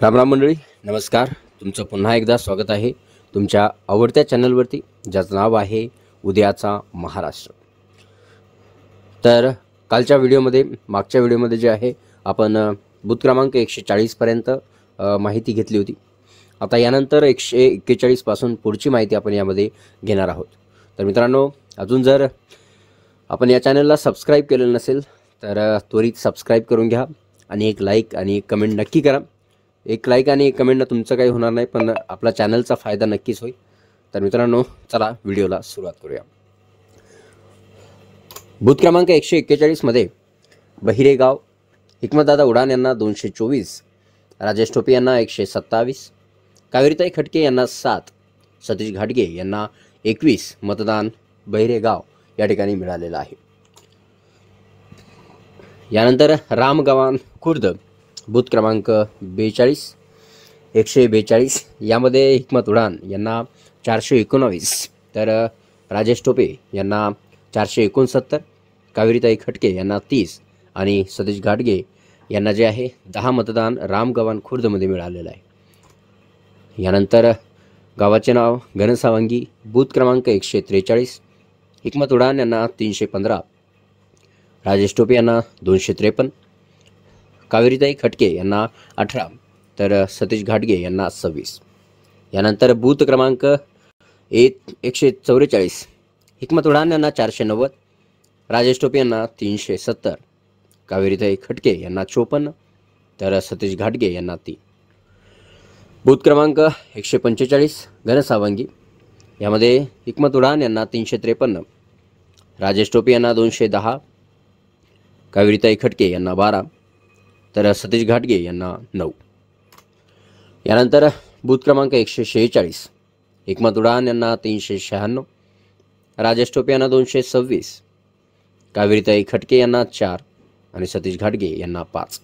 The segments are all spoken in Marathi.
रामराम मंडळी, नमस्कार. तुमचं पुन्हा एकदा स्वागत आहे तुमच्या आवडत्या चॅनलवरती, ज्याचं नाव आहे उद्याचा महाराष्ट्र. तर कालच्या व्हिडिओमध्ये, मागच्या व्हिडिओमध्ये जे आहे आपण बूथ क्रमांक 140 पर्यंत माहिती घेतली होती. आता यानंतर 141 पासून पुढची माहिती आपण यामध्ये घेणार आहोत. तर मित्रांनो, अजून जर आपण या चॅनलला सबस्क्राईब केलेलं नसेल तर त्वरित सबस्क्राईब करून घ्या आणि एक लाईक आणि एक कमेंट नक्की करा. एक लाईक आणि एक कमेंटनं तुमचं काही होणार नाही, पण आपला चॅनलचा फायदा नक्कीच होईल. तर मित्रांनो, चला व्हिडिओला सुरुवात करूया. बूथ क्रमांक 141 मध्ये बहिरेगाव हिकमतदादा उडान यांना 224, राजेश टोपे यांना 127, कावेरीताई खटके यांना 7, सतीश घाटगे यांना 21 मतदान बहिरेगाव या ठिकाणी मिळालेलं आहे. यानंतर रामगव्हाण खुर्द बूथ क्रमांक 142 यामध्ये हिकमत उडान यांना 419, तर राजेश टोपे यांना 469, कावेरीताई खटके यांना 30 आणि सतीश घाटगे यांना जे आहे 10 मतदान रामगव्हाण खुर्दमध्ये मिळालेलं आहे. यानंतर गावाचे नाव घनसावंगी बूथ क्रमांक 143, हिकमत उडान यांना 315, राजेश टोपे यांना 253, कावेरीताई खटके यांना 18, तर सतीश घाटगे यांना 26. यानंतर बूथ क्रमांक 144, हिकमत उडान यांना 490, राजेश टोपे यांना 370, कावेरीताई खटके यांना 54, तर सतीश घाटगे यांना 3. बूथ क्रमांक 145 घनसावंगी यामध्ये हिकमत उडान यांना 353, राजेश टोपे यांना 210, कावेरीताई खटके यांना 12, तर सतीश घाटगे यांना 9. यानंतर बूथ क्रमांक 146, हिकमत उडान यांना 396, राजेश टोपे यांना 226, कावेरीताई खटके यांना 4 आणि सतीश घाटगे यांना 5.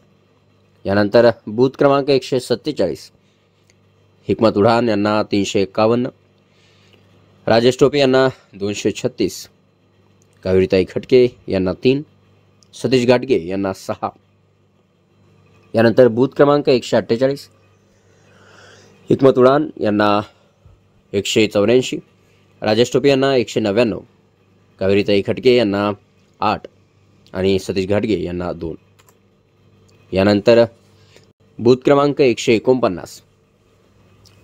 यानंतर बूथ क्रमांक 147, हिकमत उडान यांना 351, राजेश टोपे यांना 236, कावेरीताई खटके यांना 3, सतीश घाटगे यांना 6. यानंतर बूथ क्रमांक 148, हिकमत उडान यांना 184, राजेश टोपे यांना 199, कावेरीताई खटके यांना 8 आणि सतीश घाटगे यांना 2. यानंतर बूथ क्रमांक 149,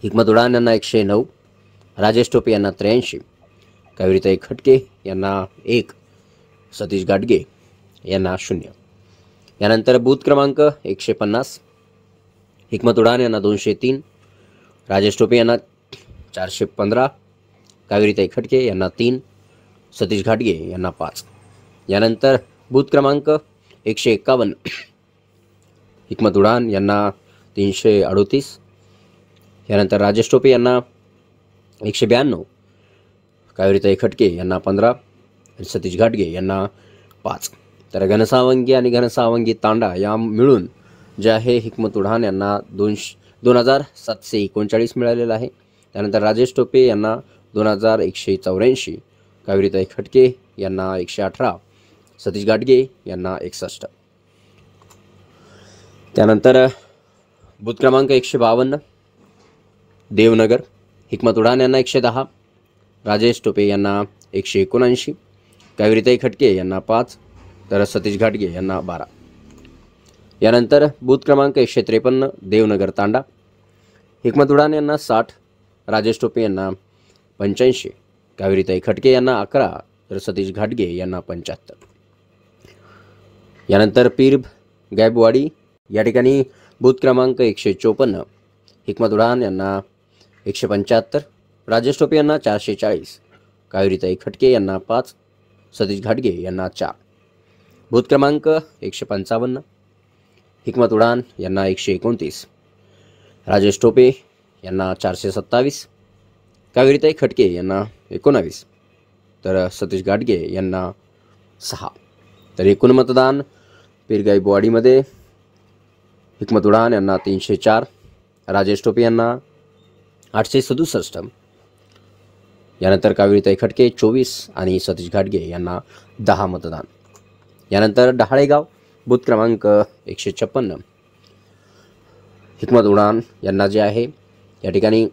हिकमत उडान यांना 109, राजेश टोपे यांना 83, कावेरीताई खटके यांना 1, सतीश घाटगे यांना 0. यानंतर बूथ क्रमांक 150, हिकमत उडान यांना 203, राजेश टोपे यांना 415, कावेरीताई खटके यांना 3, सतीश घाटगे यांना 5. यानंतर बूथ क्रमांक 151, हिकमत उडान यांना 338, यानंतर राजेश टोपे यांना 192, कावेरीताई खटके यांना 15 आणि सतीश घाटगे यांना 5. तर घनसावंगी आणि घनसावंगी तांडा या मिळून जे आहे हिकमत उडान यांना 2739 मिळालेलं आहे. त्यानंतर राजेश टोपे यांना 2184, कावेरीताई खटके यांना 118, सतीश घाटगे यांना 61. त्यानंतर बूथ क्रमांक 152, देवनगर हिकमत उडान यांना 110, राजेश टोपे यांना 179, कावेरीताई खटके यांना 5, तर सतीश घाटगे यांना 12. यानंतर बूथ क्रमांक 153, देवनगर तांडा हिकमत उडान यांना 60, राजेश टोपे यांना 85, कावेरीताई खटके यांना 11, तर सतीश घाटगे यांना 75. यानंतर पीर गायबवाडी या ठिकाणी बूथ क्रमांक 154, हिकमत उडान यांना 175, राजेश टोपे यांना 440, कावेरीताई खटके यांना 5, सतीश घाटगे यांना 4. बूथ क्रमांक 155, हिकमत उडान यांना 129, राजेश टोपे यांना 427, कावेरीताई खटके यांना 19, तर सतीश घाटगे यांना 6. तर एकूण मतदान पीरगाईबवाडीमध्ये हिकमत उडान यांना 304, राजेश टोपे यांना 867, यानंतर कावेरीताई खटके 24 आणि सतीश घाटगे यांना 10 मतदान. यानंतर डहाळेगाव बूथ क्रमांक 156, हिकमत उडान यांना जे आहे या ठिकाणी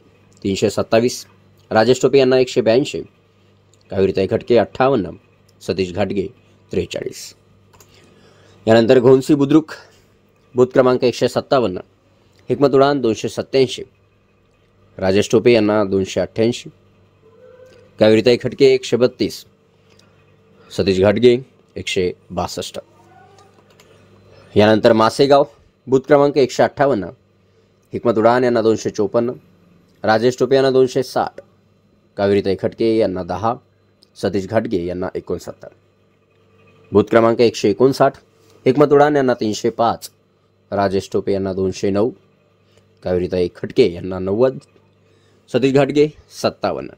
327, राजेश टोपे यांना 182, कावेरीताई खटके 58, सतीश घाटगे 43. यानंतर घोंसी बुद्रुक बूथ क्रमांक 157, हिकमत उडान 287, राजेश टोपे यांना 288, कावेरीताई खटके 132, सतीश घाटगे 162. यानंतर मासेगाव बूथ क्रमांक 158, हिकमत उडान यांना 254, राजेश टोपे यांना 260, कावेरीताई खटके यांना 10, सतीश घाटगे यांना 69. बूथ क्रमांक 159, हिकमत उडान यांना 305, राजेश टोपे यांना 209, कावेरीताई खटके यांना 90, सतीश घाटगे 57.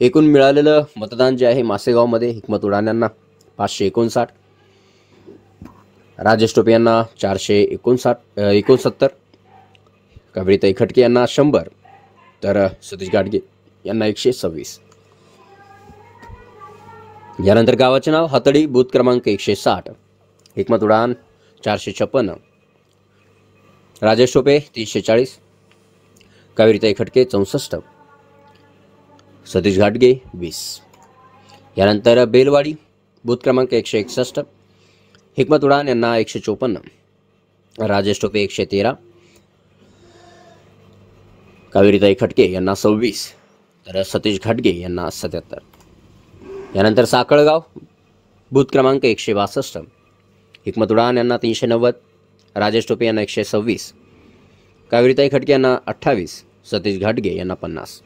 एकूण मिळालेलं मतदान जे आहे मासेगावमध्ये हिकमत उडान यांना 559, राजेश टोपे यांना 469, कावेरीताई खटके यांना 100, तर सतीश घाटगे यांना 126. यानंतर गावाचे नाव हातडी बूथ क्रमांक 160, हिकमत उडान 456, राजेश टोपे 340, कावेरीताई खटके 64, सतीश घाटगे 20. यानंतर बेलवाडी बूथ क्रमांक 161, हिकमत उडान यांना 154, राजेश टोपे 113, कावेरीताई खटके यांना 26, तर सतीश घाटगे यांना 77. यानंतर साखळगाव बूथ क्रमांक 162, हिकमत उडान यांना 390, राजेश टोपे यांना 126, कावेरीताई खटके यांना 28, सतीश घाटगे यांना 50.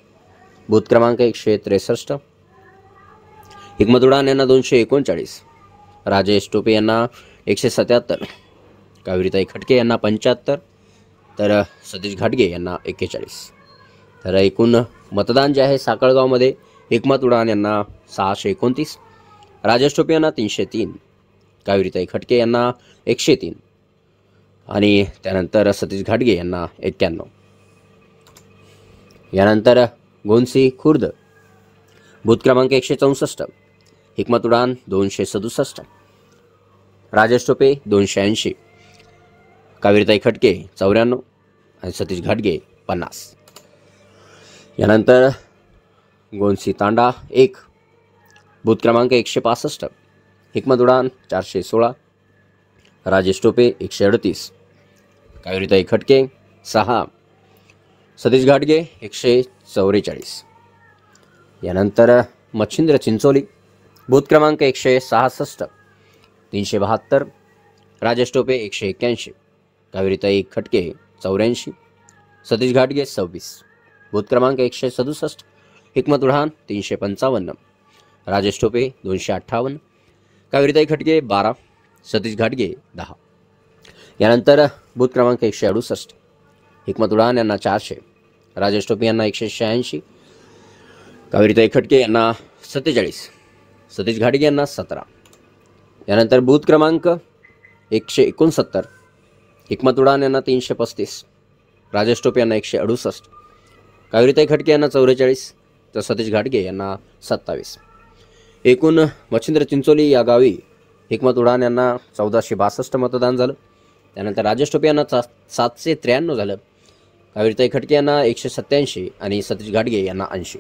बूथ क्रमांक 163, हिकमत उडान यांना 239, राजेश टोपे यांना 177, कावेरीताई खटके यांना 75, तर सतीश घाटगे यांना 41. तर एकूण मतदान जे आहे साखळगावमध्ये हिकमत उडान यांना 629, राजेश टोपे यांना 303, कावेरीताई खटके यांना 103 आणि त्यानंतर सतीश घाटगे यांना 91. यानंतर घोंसी खुर्द बूथ क्रमांक 164, हिकमत उडान 267, राजेश टोपे 280, कावेरीताई खटके 94 आणि सतीश घाटगे 50. यानंतर घोंसी तांडा 1 बूथ क्रमांक 165, हिकमत उडान 416, राजेश टोपे 138, कावेरीताई खटके 6, सतीश घाटगे 144. यानंतर मच्छिंद्र चिंचोली बूथ क्रमांक 166, 372, राजेश टोपे 181, कावेरीताई खटके 84, सतीश घाटगे 26. बूथ क्रमांक 167, हिकमत उडान 355, राजेश टोपे 258, कावेरीताई खटके 12, सतीश घाटगे 10. यानंतर बूथ क्रमांक 168, हिकमत उडान यांना 400, राजेश टोपे यांना 186, कावेरीताई खटके यांना 47, सतीश घाटगे यांना 17. यानंतर बूथ क्रमांक 169, हिकमत उडान यांना 335, राजेश टोपे यांना 168, कावेरीताई खटके यांना 44, तर सतीश घाटगे यांना 27. एकूण मच्छिंद्र चिंचोली या गावी हिकमत उडान यांना 1462 मतदान झालं. त्यानंतर राजेश टोपे यांना 793 झालं, कावेरीताई खटके यांना 187 आणि सतीश घाटगे यांना 80.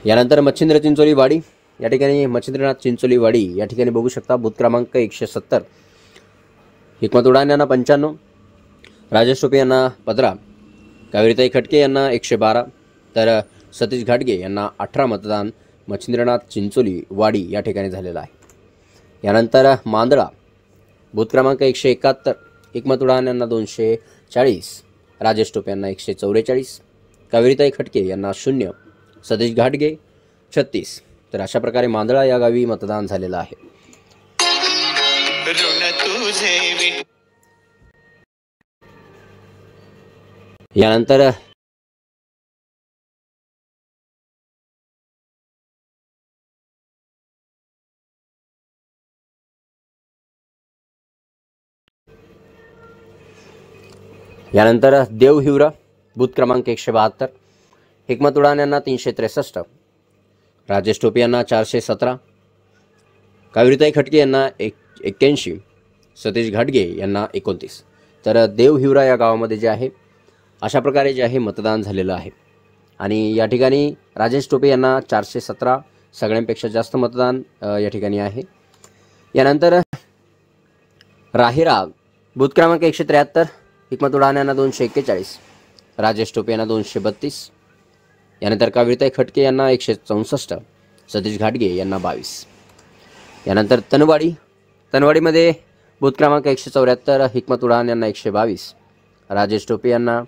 यानंतर मच्छिंद्र चिंचोली वाडी या ठिकाणी मच्छिंद्रनाथ चिंचोली वाडी या ठिकाणी बघू शकता बूथ क्रमांक 170, हिकमत उडान यांना 95, राजेश टोपे यांना 15, कावेरीताई खटके यांना 112, तर सतीश घाटगे यांना 18 मतदान मच्छिंद्रनाथ चिंचोली वाडी या ठिकाणी झालेलं आहे. यानंतर मांदळा बूथ क्रमांक 171, हिकमत उडान यांना 240, राजेश टोपे यांना 144, कावेरीताई खटके यांना 0, सतीश घाटगे 36. तर अशा प्रकारे मांदळा या गावी मतदान झालेलं आहे. यानंतर देव हिवरा बूथ क्रमांक 172, हिकमत उडान यांना 363, राजेश टोपे यांना 417, कावेरीताई खटके यांना 81, सतीश घाटगे यांना 29. तर देवहिवरा या गावामध्ये जे आहे अशा प्रकारे जे आहे मतदान झालेलं आहे। आणि या ठिकाणी राजेश टोपे यांना 417 सगळ्यांपेक्षा जास्त मतदान या ठिकाणी आहे। यानंतर राहिरा बूथ क्रमांक 173 हिकमत उडान यांना 241, राजेश टोपे यांना 232, यानंतर कावेरीताई खटके यांना 164, सतीश घाटगे यांना 22। यानंतर तनवाडीमध्ये बूथ क्रमांक 174 हिकमत उडान यांना 122, राजेश टोपे यांना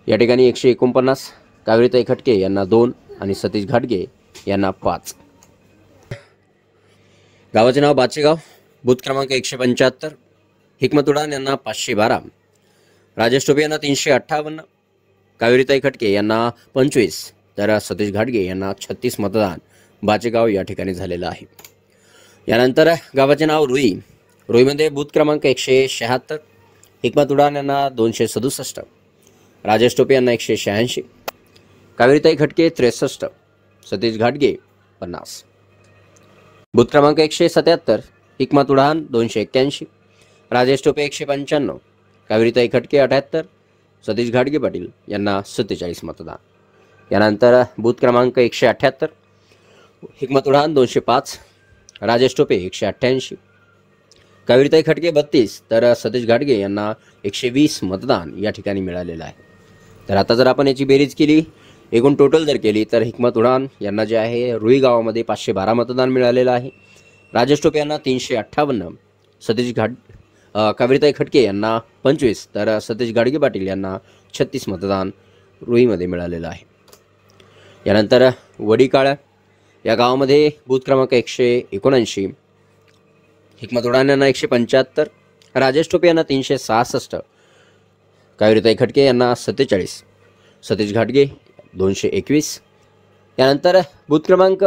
या ठिकाणी 149, कावेरीताई खटके यांना 2 आणि सतीश घाटगे यांना 5। गावाचे नाव बाचेगाव, बूथ क्रमांक 175 हिकमत उडान यांना 512, राजेश टोपे यांना 358, कावेरीताई खटके यांना 25, तर सतीश घाटगे यांना 36 मतदान बाचेगाव या ठिकाणी झालेलं आहे। यानंतर गावाचे नाव रुईमध्ये बूथ क्रमांक 176 हिकमत उडान यांना 267, राजेश टोपे यांना 186, कावेरीताई खटके 63, सतीश घाटगे 50। बूथ क्रमांक 177 हिकमत उडान 281, राजेश टोपे 195, कावेरीताई खटके 78, सतीश घाटगे पाटील यांना 47 मतदान। यानंतर बूथ क्रमांक 178 हिकमत उडान 205, राजेश टोपे 188, कावेरीताई खटके 32, तर सतीश घाटगे यांना 120 मतदान या ठिकाणी मिळालेलं आहे। तर आता जर आपण याची बेरीज केली, एकूण टोटल जर केली, तर हिकमत उडान यांना जे आहे रुई गावामध्ये 512 मतदान मिळालेलं आहे, राजेश टोपे यांना 358, कावेरीताई खटके यांना 25, तर सतीश घाटगे पाटील यांना 36 मतदान रुईमध्ये मिळालेलं आहे। यानंतर वडीकाळा या गावामध्ये बूथ क्रमांक 179 हिकमत उडान यांना 175, राजेश टोपे यांना 366, कावेरीताई खटके यांना 47, सतीश घाटगे 221। यानंतर बूथ क्रमांक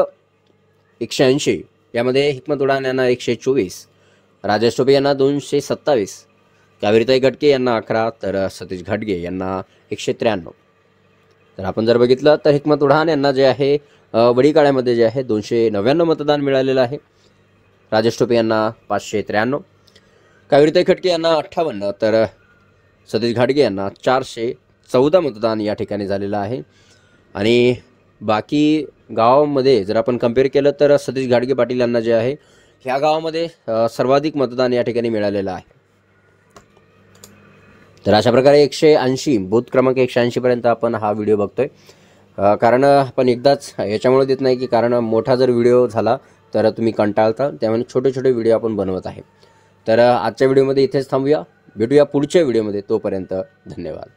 180 यामध्ये हिकमत उडान यांना 124, राजेश टोपे यांना 227, कावेरीताई खटके यांना 11, तर सतीश घाटगे यांना 193। तर आपण जर बघितलं तर हिकमत उडान यांना जे आहे वडीकाळ्यामध्ये जे आहे 299 मतदान मिळालेलं आहे, राजेश टोपे यांना 593, कावेरीताई खटके यांना 58, तर सतीश घाटगे यांना 414 मतदान या ठिकाणी झालेलं आहे। आणि बाकी गावामध्ये जर आपण कम्पेअर केलं तर सतीश घाटगे पाटील यांना जे आहे ह्या गावामध्ये सर्वाधिक मतदान या ठिकाणी मिळालेलं आहे। तर अशा प्रकारे 180 बूथ क्रमांक 180 पर्यंत आपण हा व्हिडिओ बघतोय। कारण आपण एकदाच याच्यामुळे देत नाही की कारण मोठा जर व्हिडिओ झाला तर तुम्ही कंटाळता, त्यामुळे छोटे छोटे व्हिडिओ आपण बनवत आहे। तर आजच्या व्हिडिओमध्ये इथेच थांबूया, भेटूया पुढच्या व्हिडिओमध्ये, तोपर्यंत धन्यवाद।